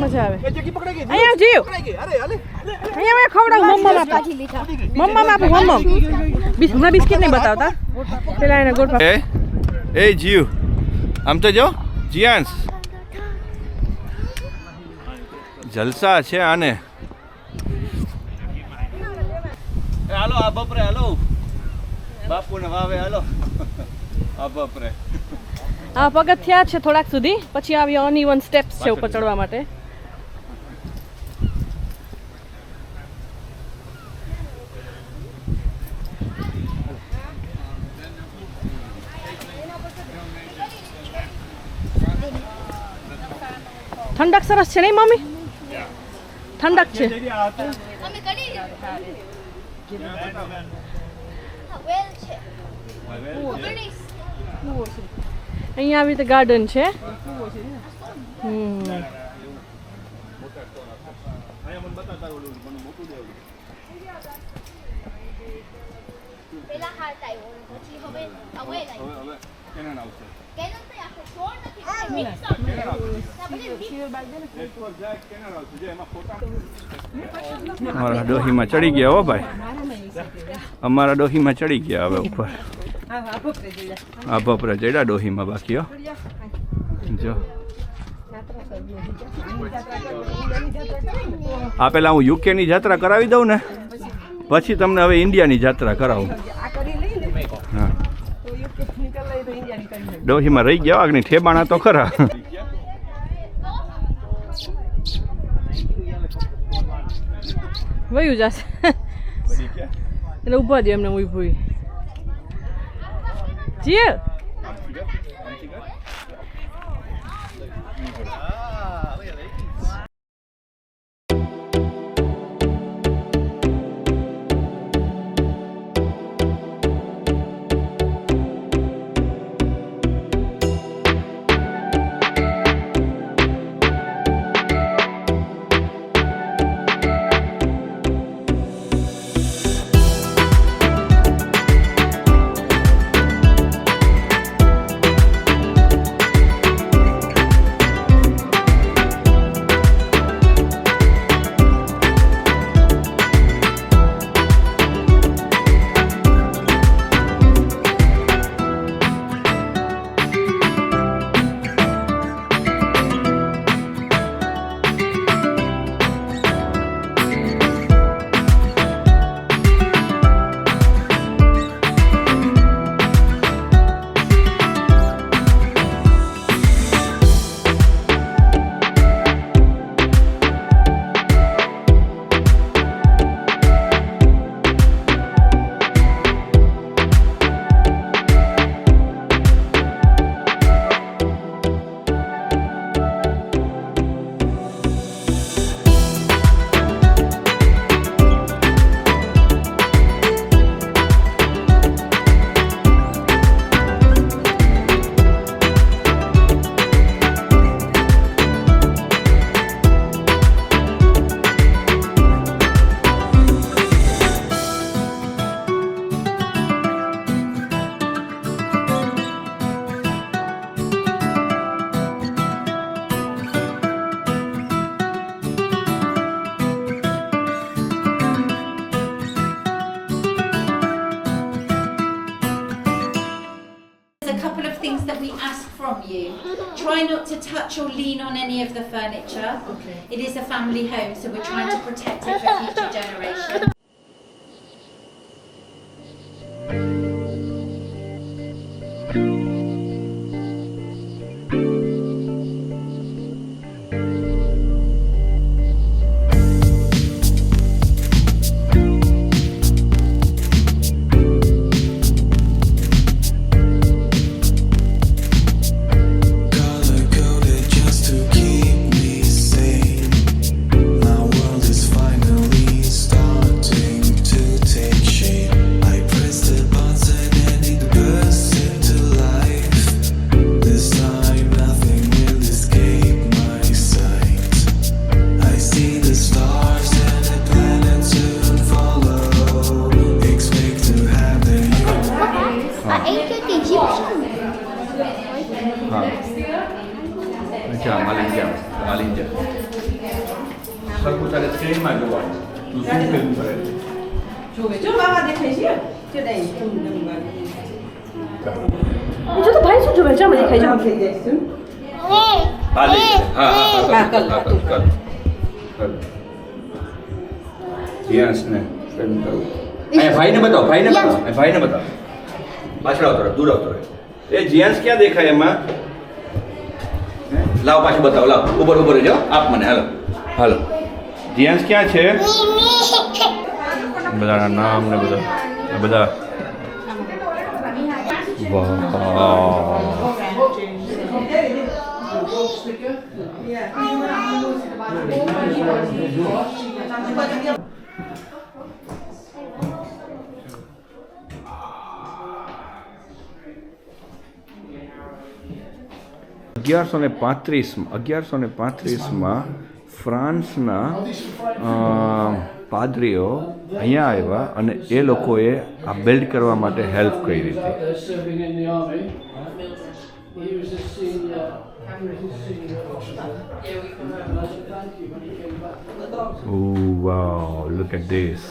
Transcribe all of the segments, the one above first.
મજા આવે. અહીંયા જીવ અહીંયા ખવડાવું મમ્મા આપું હમણાં બિસ્કિટ નહીં બતાવતા પેલા એને ગોળ એ જીવ આમ તો જો જીયાંશ જલસા છે આને. હાલો આ બપરે હાલો બાપુને વાવે હાલો આ બપરે. આ પગથિયા છે થોડાક સુધી પછી આવી અનઇવન સ્ટેપ્સ છે ઉપર ચડવા માટે. ઠંડક સરસ છે નહીં મમ્મી? ઠંડક છે. અહીંયા આવી રીતે ગાર્ડન છે. અમારા ડોહીમાં ચડી ગયા હો ભાઈ, અમારા ડોહીમાં ચડી ગયા હવે ઉપર. આ બપરે ચડ્યા ડોહીમાં બાકી હો જો. આ પેલા હું યુકેની યાત્રા કરાવી દઉં ને પછી તમને હવે ઇન્ડિયાની યાત્રા કરાવું. હા ડોહીમાં રહી ગયા આગની ઠેબાણા તો ખરા. વયું જશે એટલે ઊભા દે એમને ઊભું જીવ. Try not to touch or lean on any of the furniture. Okay. It is a family home, so we're trying to protect it for future generations. Color-coded just to keep me sane. My world is finally તું શું film કરે છે? જો બાબા દેખાય છે જો તો ભાઈ શું જોવે છે મને દેખાય છે હા લઈ લે. હા કર. યસને ફિલ્મ કરું. અહીંયા ભાઈને બતાવો. પાછળ આવતો રહે, દૂર આવતો રહે. એ જીયાન્સ ક્યાં દેખાય એમાં? લાવ પાછું બતાવો, લાવ. ઉપર રહેજો. આપ મને હાલો. જીયાન્સ ક્યાં છે? બધાના નામ ને બધા વાહ. અગિયારસો ને પાંત્રીસમાં ફ્રાન્સના પાદરીઓ અહીંયા આવ્યા અને એ લોકોએ આ બિલ્ડ કરવા માટે હેલ્પ કરી હતી. serving in the army. He was a senior. Thank you when he came back. Oh wow, look at this.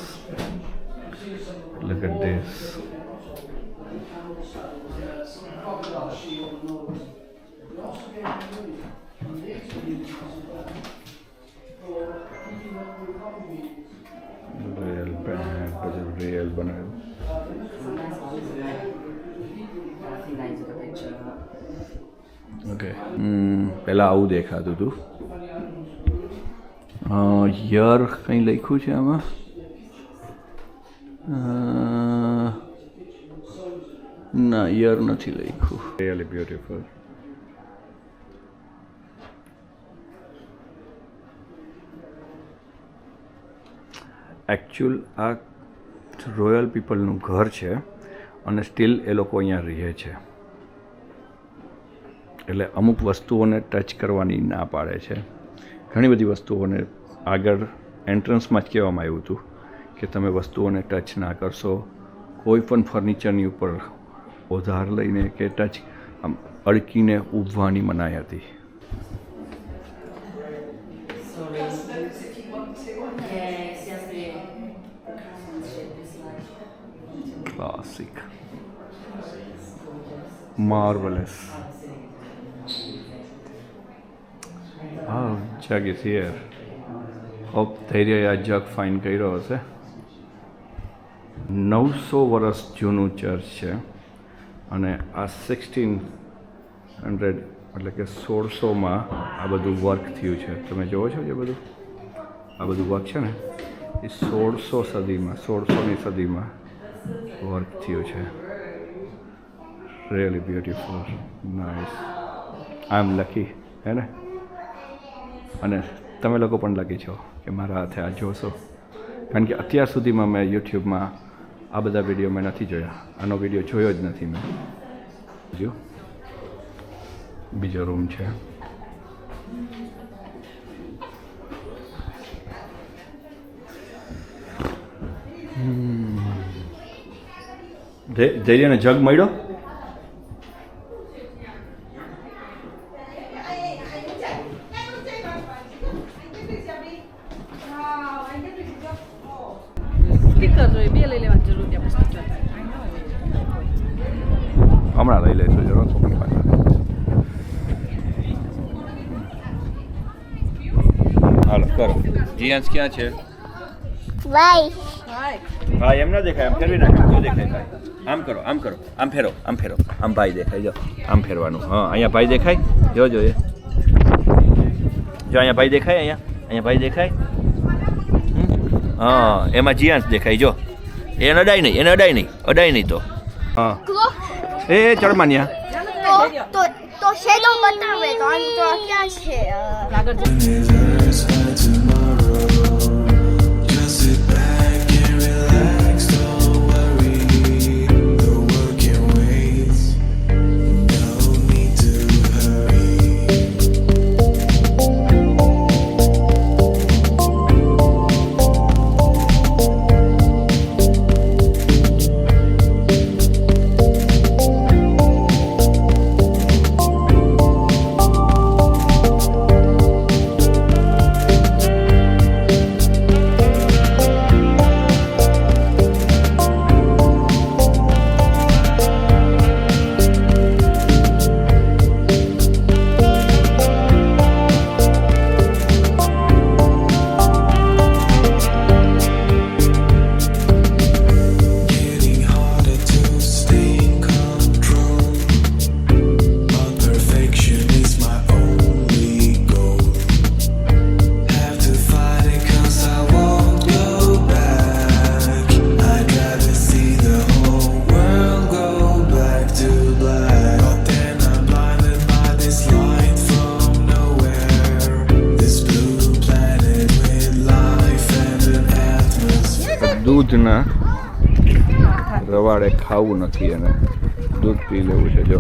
Real બનાવ્યું. ઓકે પહેલાં આવું દેખાતું હતું. યર કંઈ લખ્યું છે આમાં? ના, યર નથી લખ્યું. Really beautiful. એકચ્યુઅલ આ રોયલ પીપલનું ઘર છે અને સ્ટીલ એ લોકો અહીંયા રહે છે. એટલે અમુક વસ્તુઓને ટચ કરવાની ના પાડે છે. ઘણી બધી વસ્તુઓને આગળ એન્ટ્રન્સમાં જ કહેવામાં આવ્યું હતું કે તમે વસ્તુઓને ટચ ના કરશો. કોઈ પણ ફર્નિચરની ઉપર ઓધાર લઈને કે ટચ આમ અડકીને ઊભવાની મનાઈ હતી. Classic. Marvelous. Jug is here. Hope ધૈર્યએ આ જગ ફાઇન કર્યો હશે. 900 વર્ષ જૂનું ચર્ચ છે અને આ 1600 એટલે કે 1600માં આ બધું વર્ક થયું છે. તમે જોવો છો જે બધું આ બધું વર્ક છે ને એ 1600ની સદીમાં વર્ક થયું છે. Really beautiful, nice. I am lucky, હે ને? અને તમે લોકો પણ લકી છો કે મારા હાથે આ જોશો, કારણ કે અત્યાર સુધીમાં મેં યુટ્યુબમાં આ બધા વિડીયો મેં નથી જોયા. આનો વિડીયો જોયો જ નથી મેં. જો બીજો રૂમ છે. ધૈર્યને જગ મળ્યો. સ્ટીકર જોઈએ, 2 લઈ લેવાની જરૂર છે. હમણાં લઈ લઈશું જરૂર પકડી પાછા. હાલો કરો. જીયાન્સ ક્યાં છે? હા એમ ના દેખાય, આમ ફેરવી નાખે તો દેખાય. ભાઈ આમ કરો, આમ ફેરો, આમ ભાઈ દેખાય. જો આમ ફેરવાનું. હા અહીંયા ભાઈ દેખાય. જો એ જો અહીંયા ભાઈ દેખાય. અહીંયા ભાઈ દેખાય. હા એમાં જીયાન્સ દેખાય. જો એને અડાય નહીં તો હા એ ચડમાન્યા તો શેડો બતાવે તો આમ તો ક્યાં છે આગળ દૂધના રવાડે ખાવું નથી અને દૂધ પી લેવું છે જો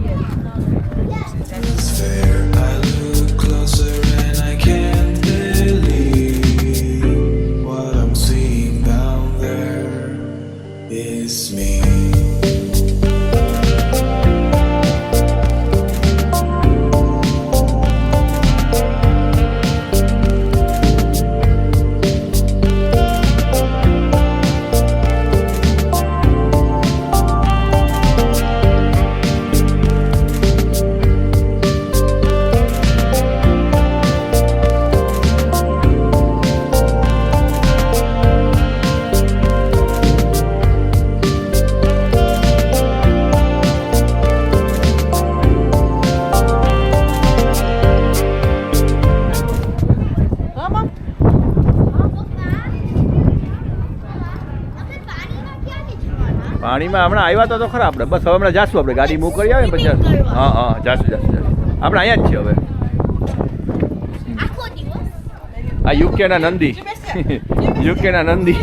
પાણીમાં હમણાં આવ્યા તો ખરા આપણે બસ હવે હમણાં જાશું આપણે ગાડી મૂવ કરી આવે ને પછી હા હા જાશું આપણે અહીંયા જ છીએ હવે આ યુકેના Nandi યુકેના Nandi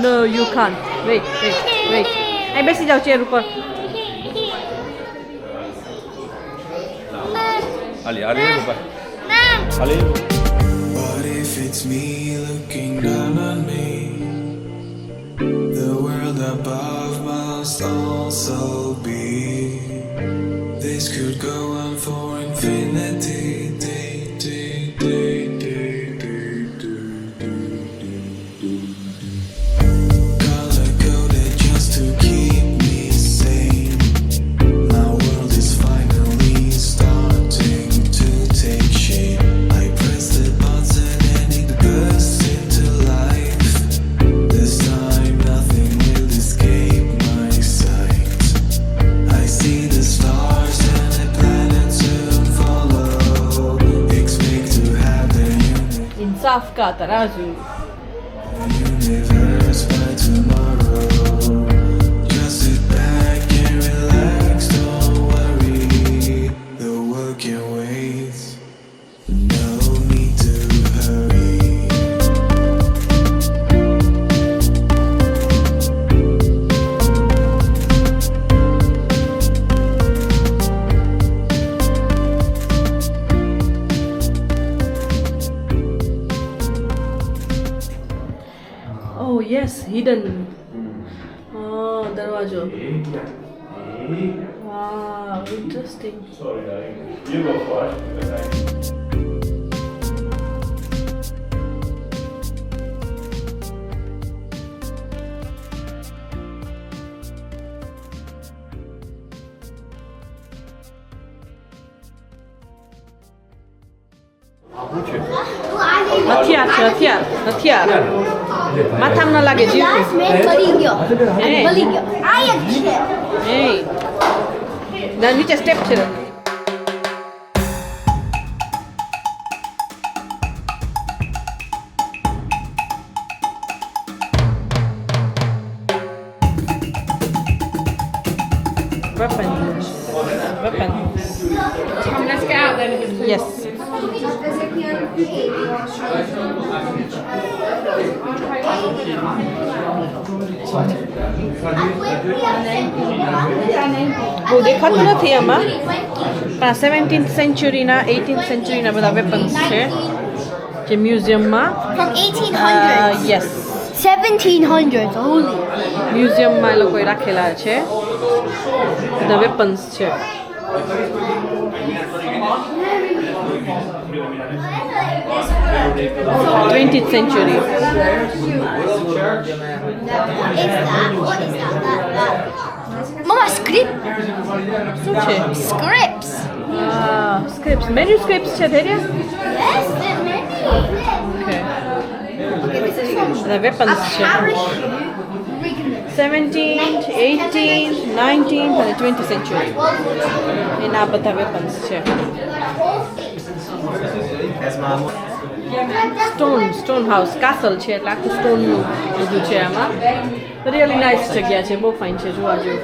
No, you can't. Wait. અહીં બેસી જાઓ ચેર ઉપર. Ali. What if it's me looking down on me? The world above must also be. This could go on for infinity. Color coded just to keep me sane. My world is finally starting to take shape. I press the button and it bursts into life. This time nothing will escape my sight. I see the stars and the planets soon follow. Expect to have the ઇન્સાફ કા તરાજુ. universe by tomorrow. Just sit back and relax, don't worry. The world can wait. No need to hurry. Oh yes, hidden. Oh, દરવાજો. Wow, interesting. Sorry, darling. You go first. હથિયાર. માથામાં ન લાગે જીવ. બળી ગયો. આ એક છે. એ ના નીચે સ્ટેપ છે. Weapon. Let's get out then. Yes. બહુ દેખાતું નથી આમાં પણ 17th સેન્ચુરીના 18th સેન્ચુરીના બધા વેપન્સ છે જે મ્યુઝિયમમાં From 1800s. Yes 1700s only. મ્યુઝિયમમાં એ લોકોએ રાખેલા છે બધા વેપન્સ છે 20th century. What is that? What is that? Mama, script. શું છે Scripts. સ્ક્રિપ્ટ્સ મેન્યુસ્ક્રિપ્ટ્સ છે ધૈર્ય Yes, there are many. Okay Okay, this is from બધા વેપન્સ છે parachute. 17th, 18th, 19th અને 20th century એના બધા વેપન્સ છે સ્ટોન હાઉસ કાસલ છે એટલે આખું સ્ટોનનું બધું છે આમાં રિયલી નાઇસ જગ્યા છે બહુ ફાઇન છે જોવા જેવું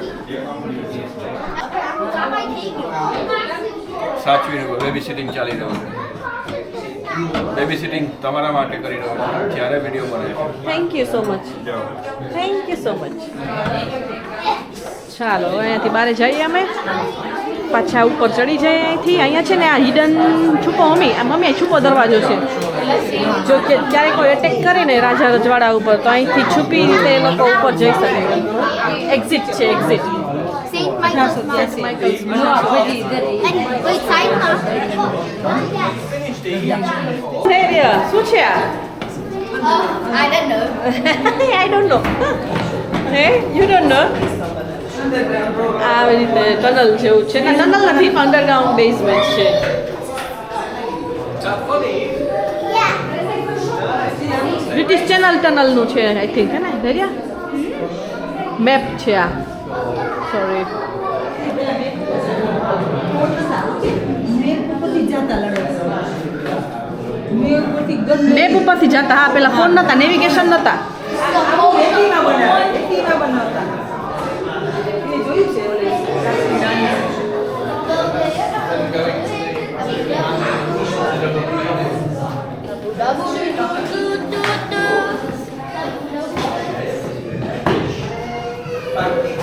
સાચવીને બેબી સિટિંગ ચાલી રહ્યું છે બેબી સિટિંગ તમારા માટે કરી રહ્યો છું જ્યારે વિડીયો બને છે થેન્ક યુ સો મચ ચાલો હવે અહીંયાથી બહાર જઈએ અમે પાછા ઉપર ચડી જઈએ અહીંથી અહીંયા છે ને આ હિડન છુપો મમ્મી છુપો દરવાજો છે જો કે ક્યારેક કોઈ એટેક કરે ને રાજા રજવાડા ઉપર તો અહીંથી છુપી રીતે એ લોકો ઉપર જઈ શકે એક્ઝિટ છે exit Saint Michael's Mass. And wait, side path. શું છે આ I don't know. I don't know હે યુ ડોન્ટ નો આવી રીતે ટનલ જેવું છે ને ટનલ નથી પણ અંડરગ્રાઉન્ડ બેઝમેન્ટ છે બ્રિટિશ ચેનલ ટનલનું છે આઈ થિંક હે ને ધૈર્યા મેપ છે આ સોરી મેપ ઉપરથી જતા હા પેલા ફોન નતા નેવિગેશન નતા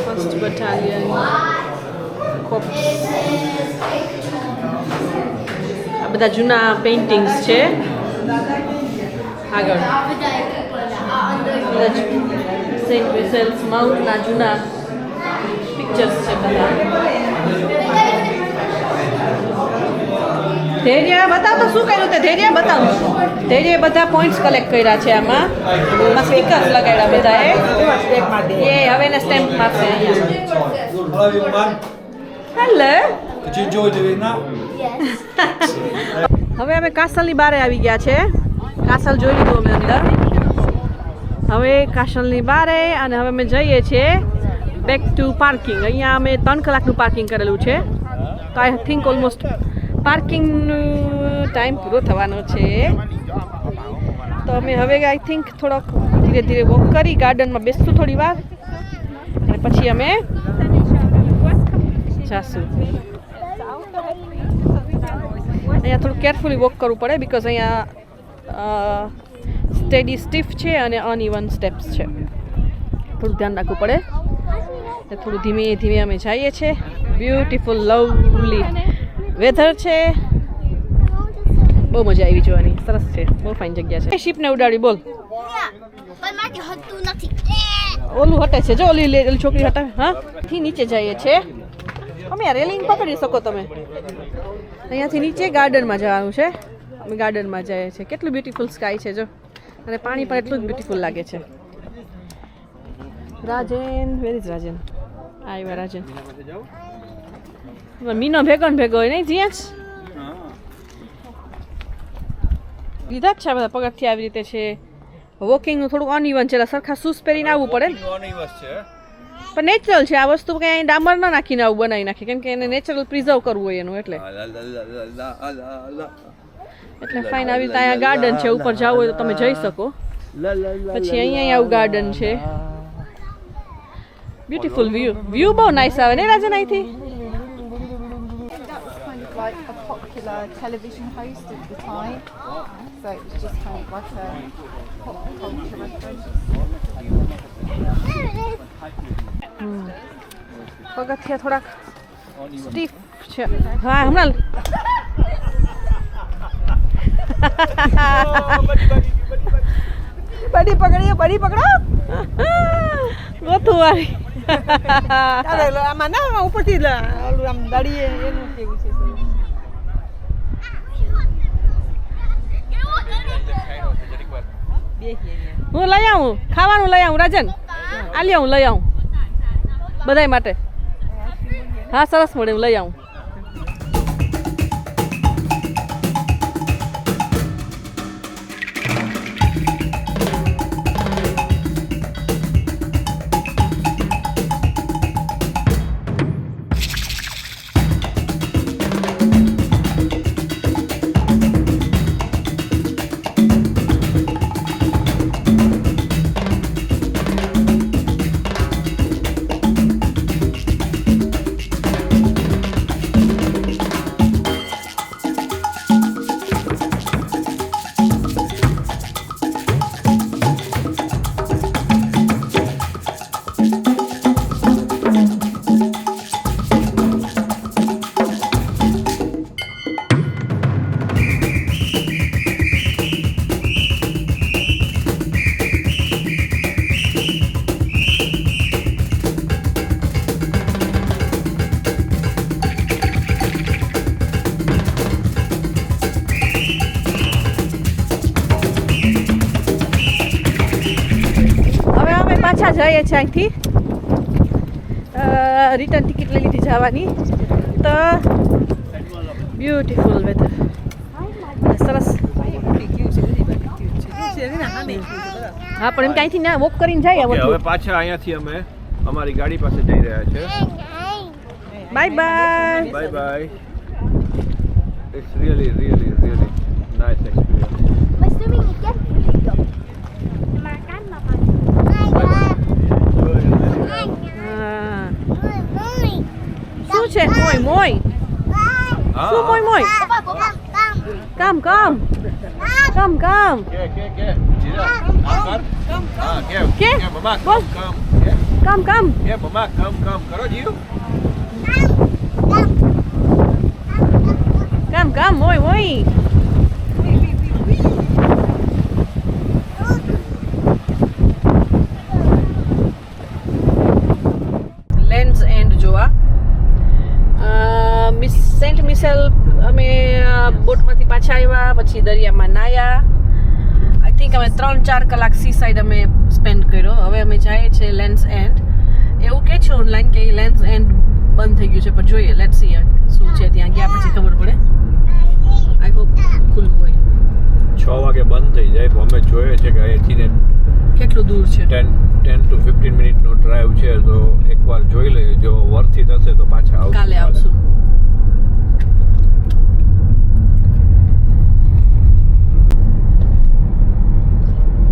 ફર્સ્ટ બટાલિયન કોપ્સ આ બધા જૂના પેઇન્ટિંગ્સ છે આગળ સેન્ટ વિસેલ્સ માઉન્ટના જૂના પિક્ચર્સ છે બધા ધૈર્ય બતાવ તો શું કર્યું તે ધૈર્ય બતાવ ધૈર્ય બધા પોઈન્ટ્સ કલેક્ટ કર્યા છે આમાં સ્ટીકર્સ લગાડ્યા બધાએ એ હવે ને સ્ટેમ્પ મારશે અહીંયા હેલો હવે અમે કાસલની બહાર આવી ગયા છે કાસલ જોઈ લીધું અમે અંદર હવે કાસલની બહાર અને હવે અમે જઈએ છીએ બેક ટુ પાર્કિંગ અહીંયા અમે 3 કલાકનું પાર્કિંગ કરેલું છે તો આઈ થિંક ઓલમોસ્ટ પાર્કિંગનું ટાઈમ પૂરો થવાનો છે તો અમે હવે આઈ થિંક થોડોક ધીરે ધીરે વોક કરી ગાર્ડનમાં બેસતું થોડી વાર અને પછી અમે જાશું અહીંયા થોડું કેરફુલી વોક કરવું પડે બિકોઝ અહીંયા સ્ટીફ છે અને અનઇવન સ્ટેપ્સ છે થોડું ધ્યાન રાખવું પડે એટલે થોડું ધીમે ધીમે અમે જઈએ છીએ બ્યુટીફુલ લવલી વેધર છે બહુ મજા આવી જોવાની સરસ છે બહુ ફાઇન જગ્યા છે શિપને ઉડાડી બોલ પણ મારે હટતું નથી. ઓલું હટે છે જો ઓલી છોકરી હટાવે હા થી નીચે જઈએ છે અમે આ રેલિંગ પકડી શકો તમે અહીંયાથી નીચે ગાર્ડનમાં જવાનું છે અમે ગાર્ડનમાં જઈએ છીએ કેટલું બ્યુટીફુલ સ્કાય છે જો અને પાણી પણ એટલું જ બ્યુટીફુલ લાગે છે રાજેન વેર ઇઝ રાજેન આવ્યા રાજેન મીનો ભેગો ને ભેગો હોય નહીં જીયા લીધા જ છે બધા પગથિયા આવી રીતે છે વોકિંગનું થોડુંક અનઇવન છે સરખા શૂઝ પહેરીને આવવું પડે ને પણ નેચરલ છે આ વસ્તુ કંઈ ડામર ન નાખીને આવું બનાવી નાખી કેમ કે એને નેચરલ પ્રિઝર્વ કરવું હોય એનું એટલે ફાઇન આવી રીતે અહીંયા ગાર્ડન છે ઉપર જવું હોય તો તમે જઈ શકો પછી અહીંયા આવું ગાર્ડન છે બ્યુટીફુલ વ્યૂ બહુ નાઇસ આવે ને રાજન અહીંથી like a popular television host at the time, so it was just kind of like a pop culture reference. પગથિયા થોડાક સ્ટીફ છે હા હમણાં બડી પકડો ગોથું વાળી આમાં ના ઉપરથી ઓલું આમ દાડીએ એનું કેવું છે હું લઈ આવું ખાવાનું લઈ આવું રાજન આ લઈ આવું બધાય માટે હા સરસ મળે હું લઈ આવું જઈએ છીએ અહીંથી રિટર્ન ટિકિટ લઈ લીધી જવાની તો બ્યુટીફુલ વેધર સરસ હા પણ એમ કે અહીંથી ના વોક કરીને જાય હવે પાછા અહીંયાથી અમે અમારી ગાડી પાસે જઈ રહ્યા છે bye bye bye bye it's really nice experience Mas também me quer marcar uma શું છે મોય મોય શું મોય મોય કામ કે મમ્મા બોલ. કામ કે મમ્મા કામ કરો જીવ મોય લેન્ડ્સ એન્ડ જોવા સેન્ટ મિસેલ અમે બોટમાંથી પાછા આવ્યા પછી દરિયામાં નાયા આઈ થિંક અમે 3-4 કલાક સી સાઈડ અમે સ્પેન્ડ કર્યો હવે અમે જઈએ છીએ લેન્ડ્સ એન્ડ એવું કે છે ઓનલાઈન કે લેન્ડ્સ એન્ડ બંધ થઈ ગયું છે પણ જોઈએ લેટ્સ સી શું છે ત્યાં ગયા પછી ખબર પડે આઈ હોપ ખુલ્લું હોય 6 વાગે બંધ થઈ જાય તો અમે જોઈએ છે કે અહીંથી ને કેટલું દૂર છે 10 to 15 મિનિટનો ડ્રાઈવ છે તો એકવાર જોઈ લઈએ જો વર્થી થશે તો પાછા આવશું કાલે આવશું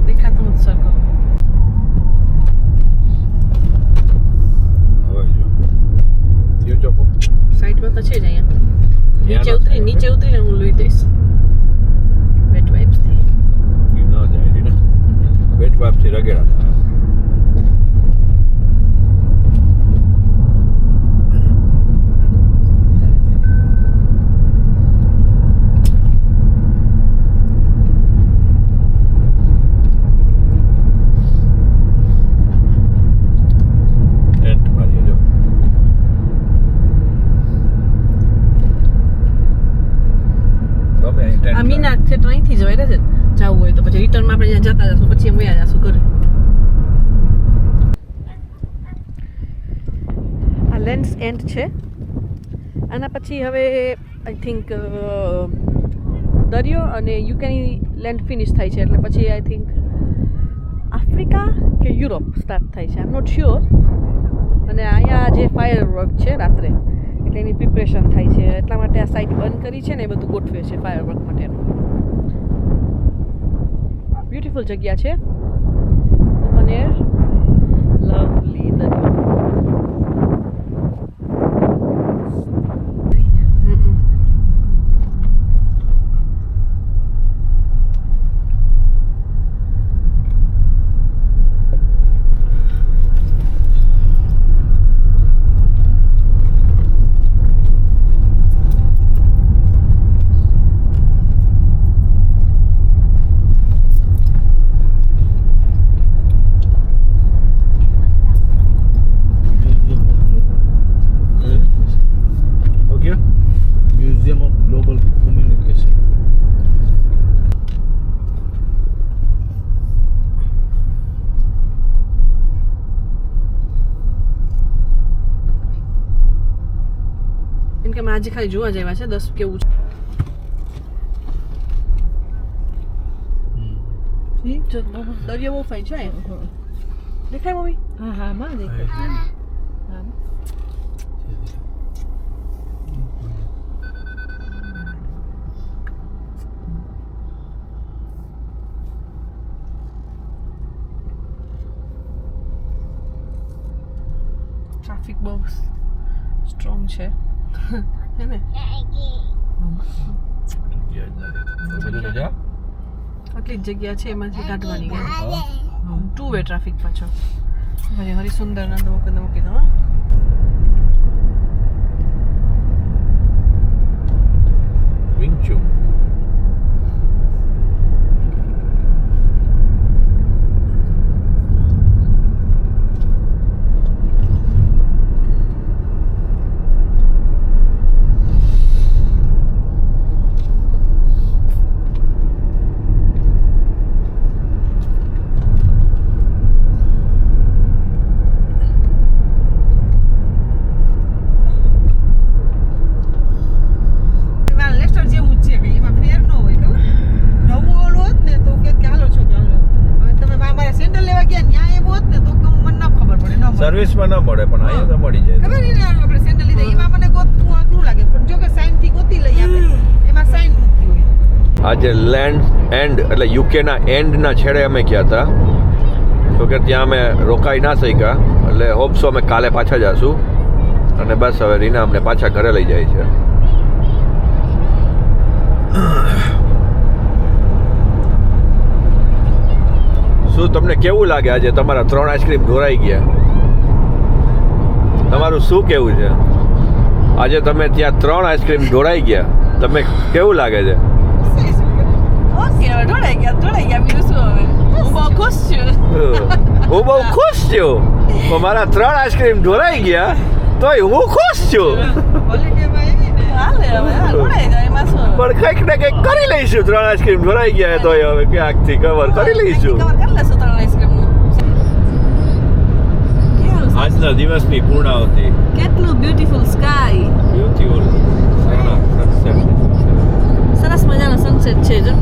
દેખાતું નથી સરખું હવે જો થયું ચોખ્ખું સાઈડમાં તો છે જ અહીંયા નીચે ઉતરીને હું લઈ દઈશ વેટ વાઇપ્સથી ન જાય ને વેટ વાપથી રગેડા થાય આ મીના થિયેટર અહીંથી જવાય રહે છે જવું હોય તો પછી રિટર્નમાં આપણે ત્યાં જતા જશું પછી એમ વયા જશું ઘરે આ લેન્ડ્સ એન્ડ છે આના પછી હવે આઈ થિંક દરિયો અને યુકેની લેન્ડ ફિનિશ થાય છે એટલે પછી આઈ થિંક આફ્રિકા કે યુરોપ સ્ટાર્ટ થાય છે આઈ એમ નોટ શ્યોર અને અહીંયા જે ફાયર વર્ક છે રાત્રે એટલે એની પ્રિપરેશન થાય છે એટલા માટે આ સાઇટ બંધ કરી છે ને એ બધું ગોઠવે છે ફાયર વર્ક માટેનું બ્યુટીફુલ જગ્યા છે ઓપન એર લવલી દરિયો Museum of Global Communication. એમ કે અમે આજે ખાલી જોવા જેવા છે 10 કેવું છે દરિયો બહુ ફાઈન છે દેખાય મમ્મી હા માં દેખાય ટ્રાફિક બહુ સ્ટ્રોંગ છે હે ને આટલી જ જગ્યા છે એમાંથી કાઢવાની ટુ વે ટ્રાફિક પાછો પછી હરિસુંદર ના મૂકી દો વિંચુ સર્વિસમાં ના મળે પણ અહીંયા તો મળી જાય ખબર ને આપણે સેન્ડલ લીધા એમાં મને ગોતવું અઘરું લાગે પણ જો કે સાઇન થી ગોતી લઈએ આપણે એમાં સાઇન મૂકી હોય આજે લેન્ડ એન્ડ એટલે યુકેના એન્ડના છેડે અમે ગયા હતા તો કે ત્યાં અમે રોકાઈ ના શક્યા એટલે હોપસો અમે કાલે પાછા જશું અને બસ હવે રીના અમને પાછા ઘરે લઈ જાય છે શું તમને કેવું લાગે આજે તમારા 3 આઈસ્ક્રીમ ઢોરાઈ ગયા તમારું શું કેવું છે આજે તમે ત્યાં 3 આઈસ્ક્રીમ ઢોરાઈ ગયા તમે કેવું લાગે છે ઢોળાઈ ગયા બીજું શું હવે હું બહુ ખુશ છું હું બહુ ખુશ છું પણ મારા 3 આઈસ્ક્રીમ ઢોરાઈ ગયા તોય હું ખુશ છું હોલિડેમાં આવી ને હાલે હવે ઢોળાઈ જાય એમાં શું પણ કંઈક ને કંઈક કરી લઈશું 3 આઈસ્ક્રીમ ઢોરાઈ ગયા તોય હવે ક્યાંકથી કવર કરી લઈશું કવર કરી લેશું 3 આઈસ્ક્રીમનું આજના દિવસની પૂર્ણાવતી કેટલું બ્યુટીફુલ સ્કાય બ્યુટીફુલ સરસ મજાનો સનસેટ છે જો